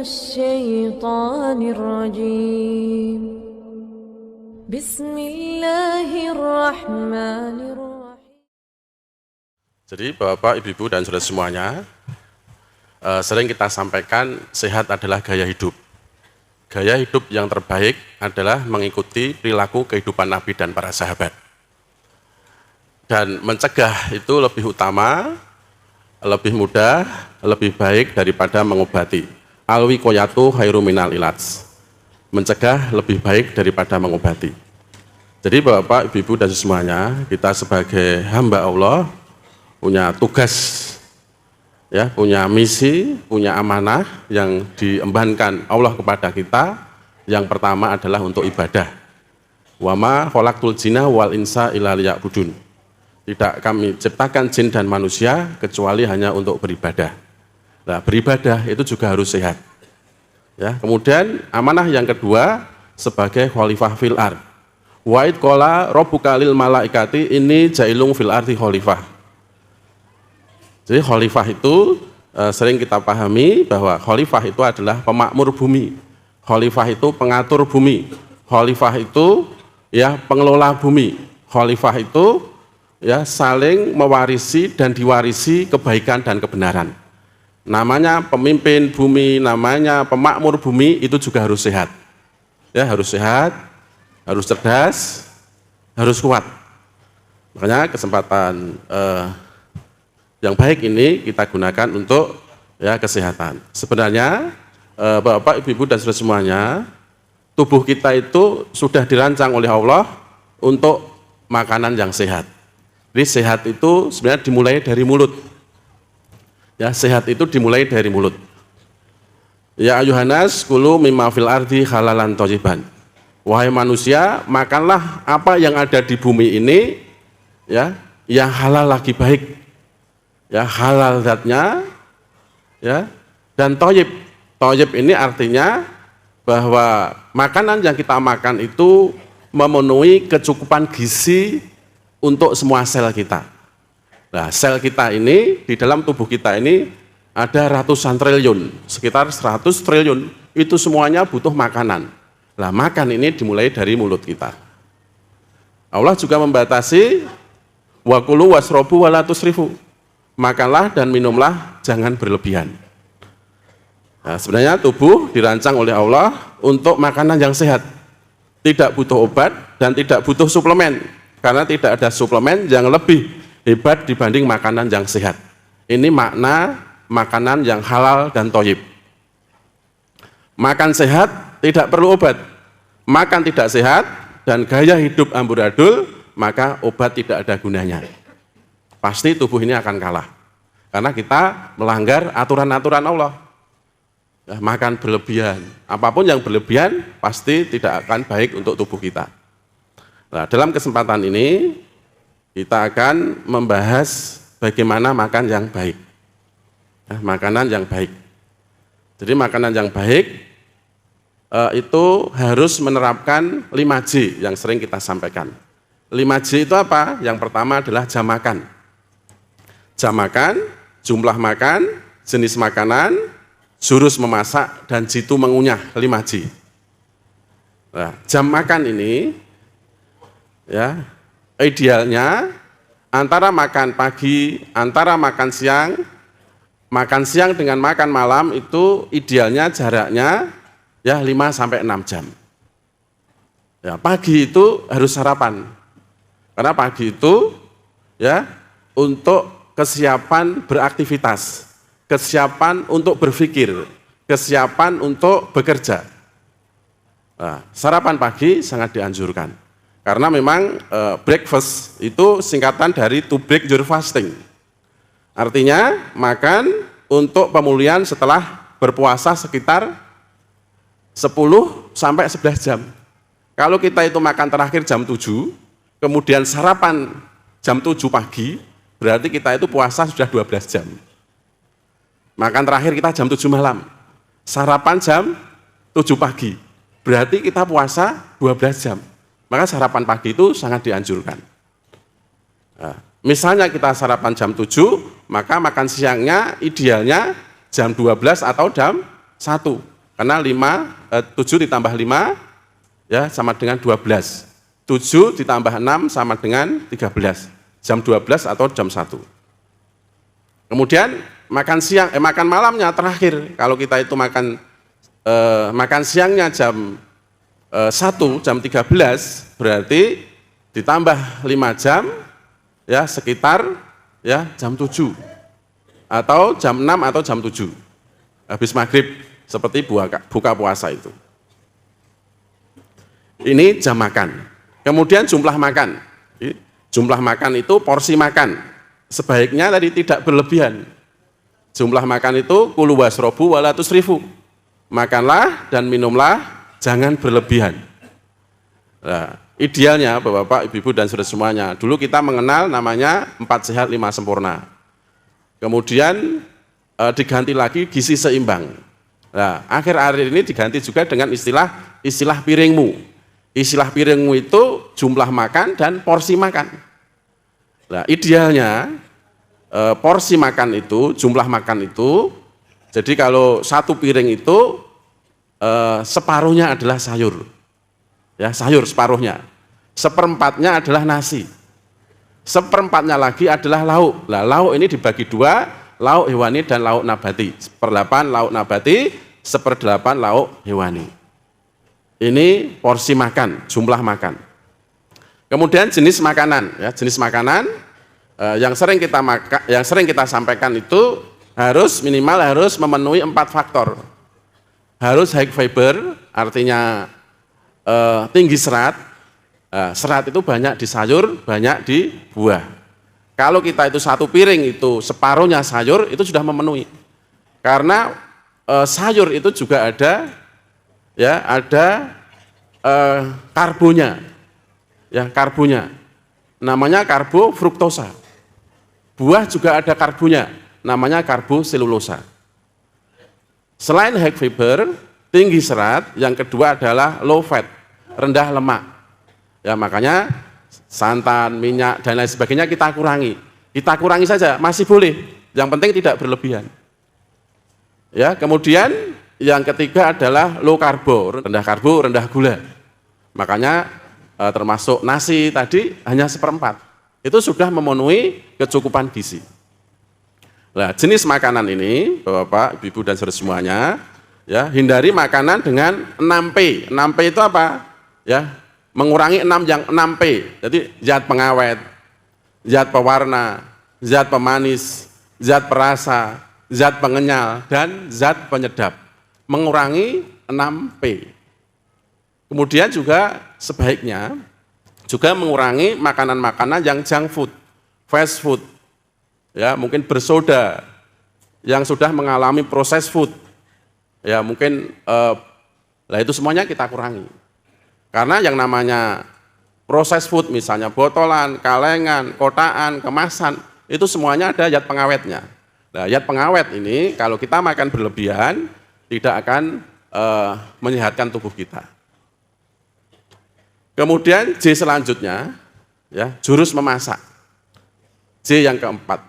الشيطان الرجيم بسم الله الرحمن الرحيم. Jadi Bapak, Ibu, dan saudara semuanya, sering kita sampaikan sehat adalah gaya hidup. Gaya hidup yang terbaik adalah mengikuti perilaku kehidupan Nabi dan para sahabat. Dan mencegah itu lebih utama, lebih mudah, lebih baik daripada mengobati. Al-wiqayatu khairu minal ilaj. Mencegah lebih baik daripada mengobati. Jadi Bapak, Ibu, dan semuanya, kita sebagai hamba Allah punya tugas, ya, punya misi, punya amanah yang diembankan Allah kepada kita. Yang pertama adalah untuk ibadah. Wa ma khalaqtul jinna wal insa illa liya'budun. Tidak kami ciptakan jin dan manusia kecuali hanya untuk beribadah. Nah, beribadah itu juga harus sehat. Ya, kemudian amanah yang kedua sebagai khalifah fil ard. Wa id qala rabbuka lil malaikati inni jailung fil ardi khalifah. Jadi khalifah itu sering kita pahami bahwa khalifah itu adalah pemakmur bumi. Khalifah itu pengatur bumi. Khalifah itu ya pengelola bumi. Khalifah itu ya saling mewarisi dan diwarisi kebaikan dan kebenaran. Namanya pemimpin bumi, namanya pemakmur bumi itu juga harus sehat. Ya, harus sehat, harus cerdas, harus kuat. Makanya kesempatan yang baik ini kita gunakan untuk ya kesehatan. Sebenarnya Bapak, Ibu, dan saudara semuanya, tubuh kita itu sudah dirancang oleh Allah untuk makanan yang sehat. Jadi sehat itu sebenarnya dimulai dari mulut. Ya, sehat itu dimulai dari mulut. Ya ayuhanas kulu mimma fil ardi halalan thayyiban. Wahai manusia, makanlah apa yang ada di bumi ini ya, yang halal lagi baik. Ya, halal zatnya ya, dan thayyib. Thayyib ini artinya bahwa makanan yang kita makan itu memenuhi kecukupan gizi untuk semua sel kita. Nah, sel kita ini, di dalam tubuh kita ini ada ratusan triliun, sekitar 100 triliun, itu semuanya butuh makanan. Nah, makan ini dimulai dari mulut kita. Allah juga membatasi wa kulu wasrobu wa la tusrifu. Makanlah dan minumlah, jangan berlebihan. Nah, sebenarnya tubuh dirancang oleh Allah untuk makanan yang sehat. Tidak butuh obat dan tidak butuh suplemen. Karena tidak ada suplemen yang lebih hebat dibanding makanan yang sehat. Ini makna makanan yang halal dan thayyib. Makan sehat tidak perlu obat. Makan tidak sehat dan gaya hidup amburadul, maka obat tidak ada gunanya. Pasti tubuh ini akan kalah. Karena kita melanggar aturan-aturan Allah. Ya, makan berlebihan. Apapun yang berlebihan pasti tidak akan baik untuk tubuh kita. Nah, dalam kesempatan ini kita akan membahas bagaimana makan yang baik. Nah, makanan yang baik. Jadi makanan yang baik itu harus menerapkan 5J yang sering kita sampaikan. 5J itu apa? Yang pertama adalah jam makan. Jam makan, jumlah makan, jenis makanan, jurus memasak, dan jitu mengunyah, 5J. Nah, jam makan ini ya, idealnya antara makan pagi, antara makan siang dengan makan malam itu idealnya jaraknya ya 5-6 jam. Ya, pagi itu harus sarapan. Karena pagi itu ya untuk kesiapan beraktivitas, kesiapan untuk berpikir, kesiapan untuk bekerja. Nah, sarapan pagi sangat dianjurkan. Karena memang breakfast itu singkatan dari to break your fasting. Artinya makan untuk pemulihan setelah berpuasa sekitar 10-11 jam. Kalau kita itu makan terakhir jam 7, kemudian sarapan jam 7 pagi, berarti kita itu puasa sudah 12 jam. Makan terakhir kita jam 7 malam, sarapan jam 7 pagi, berarti kita puasa 12 jam. Maka sarapan pagi itu sangat dianjurkan. Nah, misalnya kita sarapan jam 7, maka makan siangnya idealnya jam 12 atau jam 1. Karena 7 ditambah 5 ya sama dengan 12. 7 ditambah 6 sama dengan 13. Jam 12 atau jam 1. Kemudian makan malamnya terakhir. Kalau kita itu makan siangnya jam 1 jam 13 berarti ditambah 5 jam ya sekitar ya jam 7 atau jam 6 atau jam 7 habis maghrib seperti buka puasa itu. Ini jam makan. Kemudian jumlah makan. Jumlah makan itu porsi makan. Sebaiknya tadi tidak berlebihan. Jumlah makan itu kulu wasrobu wala tusrifu. Makanlah dan minumlah, jangan berlebihan. Nah, idealnya Bapak, Ibu, dan saudara semuanya, dulu kita mengenal namanya 4 sehat 5 sempurna. Kemudian diganti lagi gizi seimbang. Nah, akhir-akhir ini diganti juga dengan istilah piringmu. Istilah piringmu itu jumlah makan dan porsi makan. Nah, idealnya porsi makan itu, jumlah makan itu, jadi kalau satu piring itu separuhnya adalah sayur. Ya, sayur separuhnya. Seperempatnya adalah nasi. Seperempatnya lagi adalah lauk. Nah, lauk ini dibagi 2, lauk hewani dan lauk nabati. 1/8 lauk nabati, 1/8 lauk hewani. Ini porsi makan, jumlah makan. Kemudian jenis makanan, ya, jenis makanan yang sering kita sampaikan itu minimal harus memenuhi 4 faktor. Harus high fiber, artinya tinggi serat. Serat itu banyak di sayur, banyak di buah. Kalau kita itu satu piring itu separuhnya sayur, itu sudah memenuhi. Karena sayur itu juga ada karbonya. Ya, karbonya. Namanya karbo fruktosa. Buah juga ada karbonya, namanya karboselulosa. Selain high fiber, tinggi serat, yang kedua adalah low fat, rendah lemak. Ya, makanya santan, minyak, dan lain sebagainya kita kurangi. Kita kurangi saja, masih boleh. Yang penting tidak berlebihan. Ya, kemudian yang ketiga adalah low karbo, rendah gula. Makanya termasuk nasi tadi hanya 1/4. Itu sudah memenuhi kecukupan gizi. Nah, jenis makanan ini, Bapak, Ibu, dan saudara semuanya, ya, hindari makanan dengan 6P. 6P itu apa? Ya, mengurangi 6P. Jadi zat pengawet, zat pewarna, zat pemanis, zat perasa, zat pengenyal, dan zat penyedap. Mengurangi 6P. Kemudian juga sebaiknya juga mengurangi makanan-makanan yang junk food, fast food, ya, mungkin bersoda, yang sudah mengalami proses food, ya mungkin, itu semuanya kita kurangi. Karena yang namanya proses food, misalnya botolan, kalengan, kotaan, kemasan, itu semuanya ada zat pengawetnya. Nah, zat pengawet ini kalau kita makan berlebihan, tidak akan menyehatkan tubuh kita. Kemudian J selanjutnya, ya, jurus memasak. J yang keempat,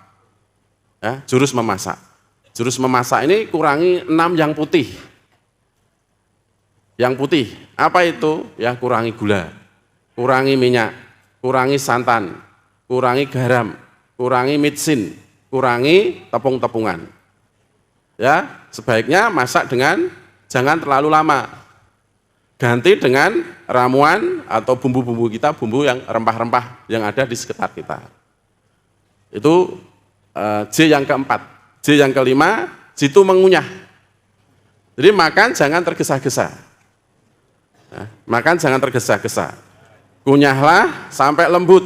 ya, jurus memasak. Jurus memasak ini kurangi 6 yang putih. Yang putih, apa itu? Ya, kurangi gula, kurangi minyak, kurangi santan, kurangi garam, kurangi mitsin, kurangi tepung-tepungan. Ya, sebaiknya masak dengan jangan terlalu lama. Ganti dengan ramuan atau bumbu-bumbu kita, bumbu yang rempah-rempah yang ada di sekitar kita. Itu J yang keempat. J yang kelima, jitu mengunyah. Jadi makan jangan tergesa-gesa. Nah, makan jangan tergesa-gesa. Kunyahlah sampai lembut.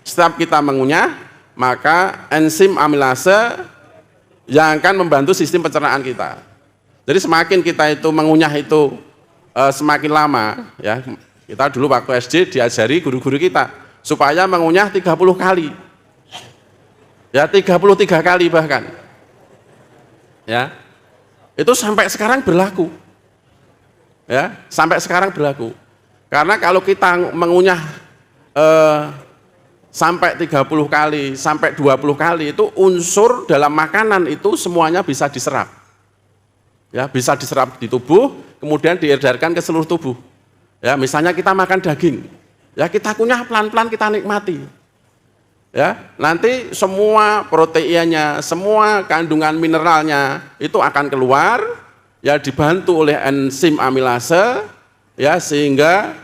Setiap kita mengunyah, maka enzim amilase yang akan membantu sistem pencernaan kita. Jadi semakin kita itu mengunyah itu semakin lama, ya, kita dulu waktu SD diajari guru-guru kita supaya mengunyah 30 kali, ya, 33 kali bahkan, ya, itu sampai sekarang berlaku, ya, sampai sekarang berlaku. Karena kalau kita mengunyah sampai 30 kali, sampai 20 kali, itu unsur dalam makanan itu semuanya bisa diserap. Ya, bisa diserap di tubuh, kemudian diedarkan ke seluruh tubuh. Ya, misalnya kita makan daging, ya kita kunyah pelan-pelan, kita nikmati. Ya, nanti semua proteinnya, semua kandungan mineralnya itu akan keluar, ya dibantu oleh enzim amilase, ya sehingga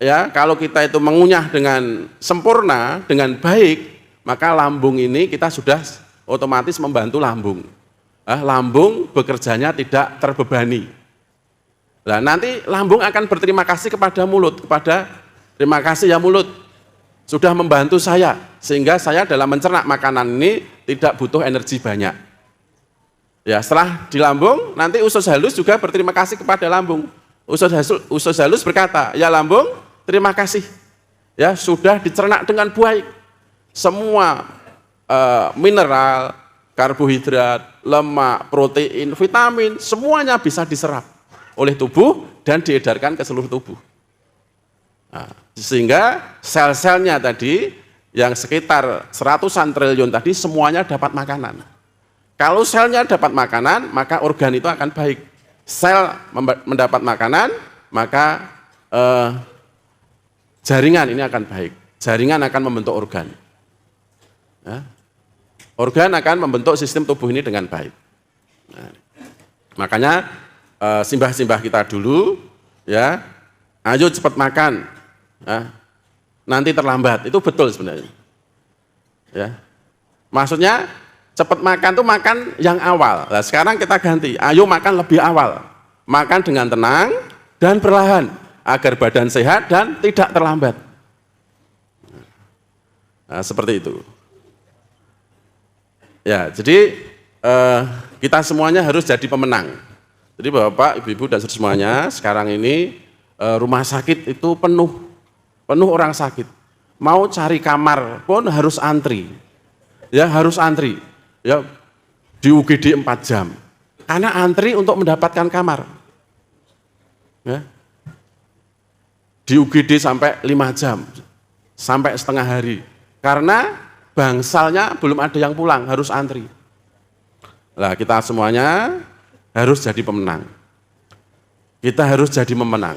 ya kalau kita itu mengunyah dengan sempurna, dengan baik, maka lambung ini kita sudah otomatis membantu lambung. Lambung bekerjanya tidak terbebani. Nah, nanti lambung akan berterima kasih kepada mulut, terima kasih ya mulut, sudah membantu saya, sehingga saya dalam mencerna makanan ini tidak butuh energi banyak. Ya, setelah di lambung, nanti usus halus juga berterima kasih kepada lambung. Usus halus berkata, ya lambung, terima kasih. Ya, sudah dicerna dengan baik. Semua mineral, karbohidrat, lemak, protein, vitamin, semuanya bisa diserap oleh tubuh dan diedarkan ke seluruh tubuh. Nah, sehingga sel-selnya tadi yang sekitar 100-an triliun tadi semuanya dapat makanan. Kalau selnya dapat makanan, maka organ itu akan baik. Sel mendapat makanan, maka jaringan ini akan baik. Jaringan akan membentuk organ. Ya. Organ akan membentuk sistem tubuh ini dengan baik. Nah, makanya simbah-simbah kita dulu, ya, ayo cepat makan. Nanti terlambat, itu betul sebenarnya. Ya. Maksudnya cepat makan itu makan yang awal. Nah, sekarang kita ganti, ayo makan lebih awal. Makan dengan tenang dan perlahan agar badan sehat dan tidak terlambat. Nah, seperti itu. Ya, jadi kita semuanya harus jadi pemenang. Jadi Bapak, Ibu-ibu dan semuanya, sekarang ini rumah sakit itu penuh orang sakit. Mau cari kamar pun harus antri. Ya, harus antri. Ya, di UGD 4 jam. Karena antri untuk mendapatkan kamar. Ya. Di UGD sampai 5 jam. Sampai setengah hari. Karena bangsalnya belum ada yang pulang, harus antri. Nah, kita semuanya harus jadi pemenang. Kita harus jadi pemenang.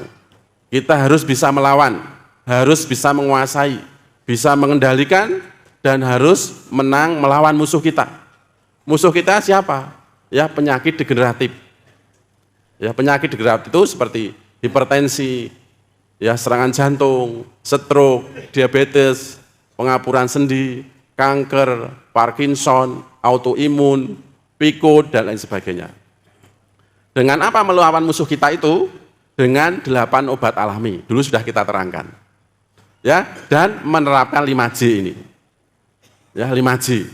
Kita harus bisa melawan, harus bisa menguasai, bisa mengendalikan, dan harus menang melawan musuh kita. Musuh kita siapa? Ya, penyakit degeneratif. Ya, penyakit degeneratif itu seperti hipertensi, ya, serangan jantung, stroke, diabetes, pengapuran sendi, kanker, Parkinson, autoimun, pikun, dan lain sebagainya. Dengan apa melawan musuh kita itu? Dengan 8 obat alami. Dulu sudah kita terangkan. Ya, dan menerapkan 5J ini. Ya, 5J.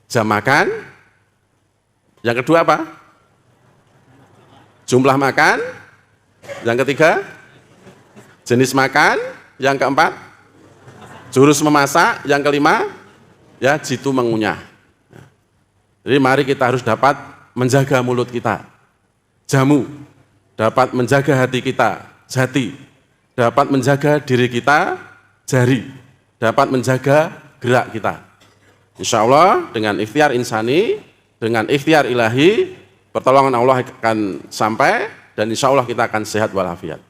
Jam makan. Yang kedua apa? Jumlah makan. Yang ketiga, jenis makan. Yang keempat, jurus memasak. Yang kelima, ya, jitu mengunyah. Jadi mari kita harus dapat menjaga mulut kita, jamu, dapat menjaga hati kita, jati, dapat menjaga diri kita, jari, dapat menjaga gerak kita. Insya Allah dengan ikhtiar insani, dengan ikhtiar ilahi, pertolongan Allah akan sampai dan insya Allah kita akan sehat walafiat.